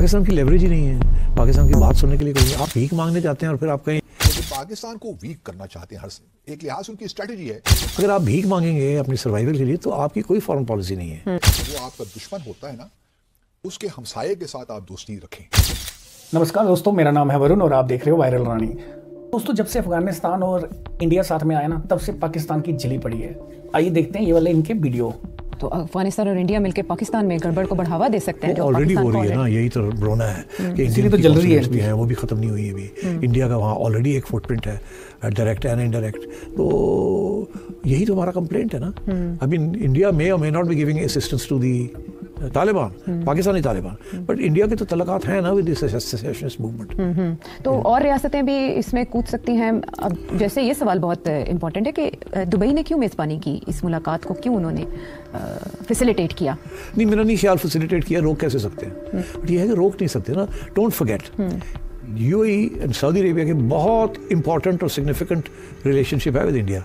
पाकिस्तान की लेवरेज ही नहीं है, पाकिस्तान की बात सुनने के लिए कोई नहीं। आप भीख मांगने जाते हैं और फिर आप कहीं पाकिस्तान को वीक करना चाहते हैं, हर एक लिहाज उनकी स्ट्रेटजी है। अगर आप भीख मांगेंगे अपनी सर्वाइवल के लिए तो आपकी कोई फॉरेन पॉलिसी नहीं है। जो आपका दुश्मन होता है ना, उसके हमसाये के साथ आप दोस्ती रखें। नमस्कार दोस्तों, मेरा नाम है वरुण और आप देख रहे हो वायरल रानी। दोस्तों, जब से अफगानिस्तान और इंडिया साथ में आया ना, तब से पाकिस्तान की जली पड़ी है। आइए देखते हैं ये वाले इनके वीडियो। तो अफगानिस्तान और इंडिया मिलकर पाकिस्तान में गड़बड़ को बढ़ावा दे सकते हैं। ऑलरेडी हो रही है ना, यही तो रोना है कि इसीलिए तो जल रही है भी है, वो भी खत्म नहीं हुई है अभी। इंडिया का वहाँ ऑलरेडी एक फुटप्रिंट है, डायरेक्ट एंड इनडायरेक्ट। तो यही तो हमारा कंप्लेंट है ना। अभी India may or may not be giving assistance to the Taliban, Pakistani Taliban, but India के तो तलकात हैं ना विद दिस सेसेशनिस्ट मूवमेंट। तो और रियासतें भी इसमें कूद सकती हैं। अब जैसे ये सवाल बहुत इंपॉर्टेंट है कि दुबई ने क्यों मेज़बानी की इस मुलाकात को, क्यों उन्होंने फैसिलिटेट किया? नहीं, मेरा नहीं ख्याल फैसिलिटेट किया, रोक कैसे सकते हैं। बट ये है कि रोक नहीं सकते ना। Don't forget UAE and Saudi Arabia के बहुत इंपॉर्टेंट और सिग्निफिकेंट रिलेशनशिप है with India,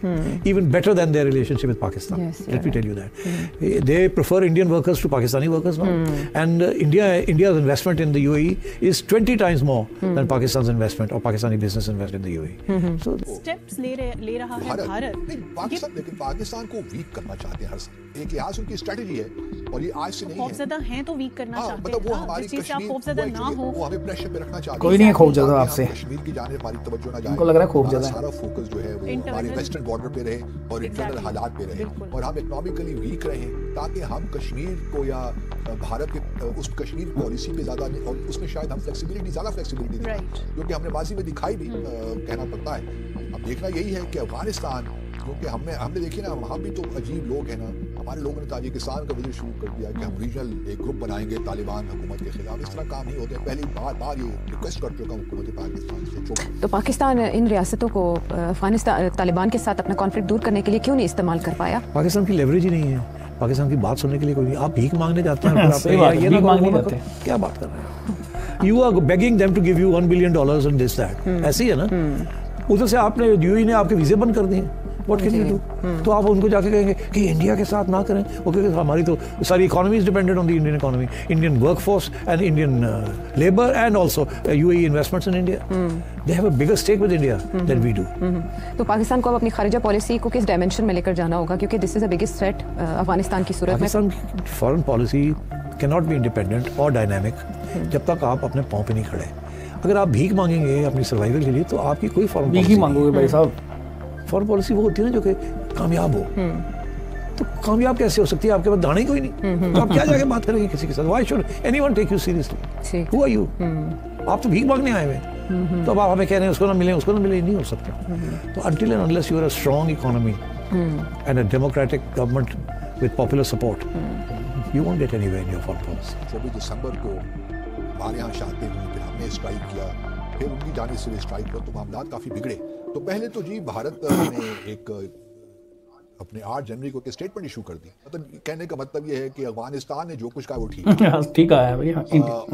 even better than their relationship with Pakistan. Let me tell you that they prefer Indian workers to Pakistani workers now, and India's investment in the UAE is 20 times more than Pakistan's investment or Pakistani business invest in the UAE. So steps ले रहा है भारत। लेकिन पाकिस्तान को week करना चाहते हैं, हर एक लिहाज उनकी स्ट्रेटजी है और ये आज से नहीं है। खौफजदा हैं तो वीक करना चाहते हैं। मतलब वो हमारी जिस चीज़ से आप खौफजदा ना हो, वो हमें प्रेशर पे रखना चाहते हैं। कोई नहीं है खौफजदा आपसे, कश्मीर की जाने हमारी तवज्जो ना जाए। उनको लग रहा है खौफजदा है। सारा फोकस जो है वो हमारे वेस्टर्न बॉर्डर पे रहे और इंटरनल हालात पे रहे और हम इकोनॉमिकली वीक रहे, ताकि हम कश्मीर को या भारत के उस कश्मीर पॉलिसी पे ज़्यादा, और उसमें शायद हम ज़्यादा फ्लेक्सिबिलिटी दें, जो कि हमने माजी में दिखाई भी, कहना पड़ता है। अब देखना यही है कि अफगानिस्तान, क्योंकि हमने देखी ना, वहाँ भी तो अजीब लोग हैं ना। हमारे लोगों ने ताजिकिस्तान का विजिट शुरू कर दिया कि हम रीजनल एक ग्रुप बनाएंगे तालिबान हुकूमत के खिलाफ। इस तरह काम नहीं होते। पहली बार ये रिक्वेस्ट कर चुका हूँ हुकूमत पाकिस्तान से। तो पाकिस्तान इन रियासतों को अफगानिस्तान तालिबान के साथ अपना कॉन्फ्लिक्ट दूर करने के लिए क्यों नहीं इस्तेमाल कर पाया? पाकिस्तान की लेवरेज ही नहीं है, पाकिस्तान की बात सुनने के लिए कोई नहीं। आप भीख मांगने जाते हैं, क्या बात कर रहे हैं? You are begging them to give you $1 billion and this that, ऐसे ही है ना। उधर से आपने यूएई ने आपके वीजे बंद कर दिए। What can you do? तो आप उनको जाके कहेंगे कि इंडिया के साथ ना करें, क्योंकि हमारी तो सारी economy is dependent on the Indian economy, Indian workforce and Indian labour and also UAE investments in India. They have a bigger stake with India than we do. तो पाकिस्तान को अब अपनी खारिजा पॉलिसी को किस डायमेंशन में लेकर जाना होगा, क्योंकि this is the biggest threat Afghanistan की सूरत में। पाकिस्तान की foreign policy can not be independent और डायनामिक जब तक आप अपने पाँव पे नहीं खड़े। अगर आप भीख मांगेंगे अपनी सर्वाइवल के लिए तो आपकी कोई फॉरेन भीख ही मांगोगे भाई साहब। फॉरेन पॉलिसी वो होती है ना जो कि कामयाब हो। तो कामयाब कैसे हो सकती है? आपके पास दाने ही कोई नहीं, तो आप क्या जाके बात करेंगे किसी के साथ? Why should anyone take you seriously? Who are you? आप तो भीख मांगने आए हुए, तो अब आप हमें कह रहे हैं उसको ना मिले, उसको ना मिले, नहीं हो सकता। तो until and unless you are a strong economy and a democratic government with popular support, you won't get anywhere in your foreign policy. 24 दिसंबर को हमारे यहाँ शांति हुई, फिर हमने स्ट्राइक किया, फिर उनकी जाने से स्ट्राइक पर तो मामला काफ़ी बिगड़े। तो पहले तो जी भारत ने एक अपने 8 जनवरी को स्टेटमेंट इशू कर दी। मतलब कहने का मतलब ये है कि अफगानिस्तान ने जो कुछ कहा वो ठीक है भैया।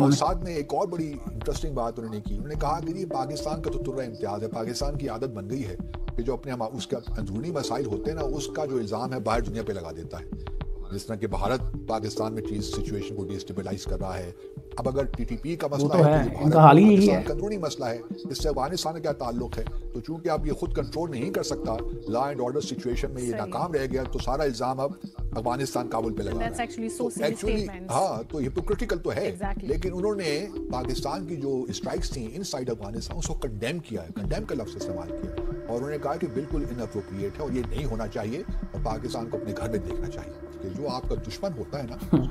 और साथ में एक और बड़ी इंटरेस्टिंग बात उन्होंने की। उन्होंने कहा कि ये पाकिस्तान का तो तुर्रा इम्तियाज है, पाकिस्तान की आदत बन गई है कि जो अपने उसका अंदरूनी मसाइल होते हैं ना, उसका जो इल्ज़ाम है बाहर दुनिया पे लगा देता है। जिस तरह कि भारत पाकिस्तान में चीज सिचुएशन को डिस्टेबलाइज कर रहा है। अब अगर टीटीपी का मसला तो है, तो इनका हाल ही यही है। कानूनी मसला है, इससे अफगानिस्तान का क्या ताल्लुक है? तो चूंकि आप ये खुद कंट्रोल नहीं कर सकता, लॉ एंड ऑर्डर सिचुएशन में ये नाकाम रह गया, तो सारा इल्जाम अब अफगानिस्तान काबुल पे लगा है। एक्चुअली हाँ, तो हिपोक्रिटिकल तो है, लेकिन उन्होंने पाकिस्तान की जो स्ट्राइक्स थी इन साइड अफगानिस्तान उसको कंडेम किया है, कंडेम का लफ्ज इस्तेमाल किया, और उन्होंने कहा कि बिल्कुल इनअप्रोप्रिएट है और ये नहीं होना चाहिए और पाकिस्तान को अपने घर में देखना चाहिए कि जो आपका दुश्मन होता है ना,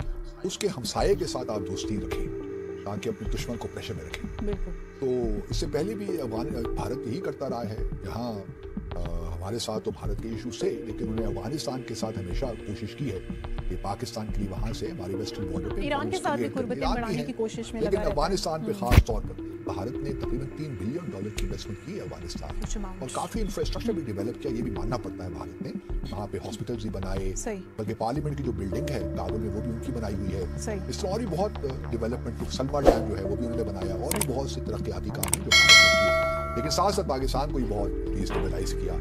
उसके हमसाये के साथ आप दोस्ती रखें ताकि अपने दुश्मन को प्रेशर में रखें। तो इससे पहले भी भारत यही करता रहा है। यहाँ हमारे साथ तो भारत के इशू से, लेकिन उन्होंने अफगानिस्तान के साथ हमेशा कोशिश की है कि पाकिस्तान के लिए वहाँ से हमारे वेस्टर्न बॉर्डर पे ईरान के साथ भी कुर्बतें बढ़ाने की कोशिश में, लेकिन अफगानिस्तान पे खास तौर पर भारत ने तकरीबन $3 बिलियन की इन्वेस्टमेंट की है अफगानिस्तान, और काफी इंफ्रास्ट्रक्चर भी डेवलप किया, ये भी मानना पड़ता है भारत ने। वहाँ पे हॉस्पिटल्स भी बनाए, बल्कि पार्लियामेंट की जो बिल्डिंग है काबुल में वो भी उनकी बनाई हुई है। इस तरह और भी बहुत डेवलपमेंट, सलमा डैम जो है वो भी उन्होंने बनाया, और भी बहुत से तरक्याती काम है जो भारत ने किए, लेकिन साथ साथ पाकिस्तान को भी बहुत डिस्टेबलाइज किया।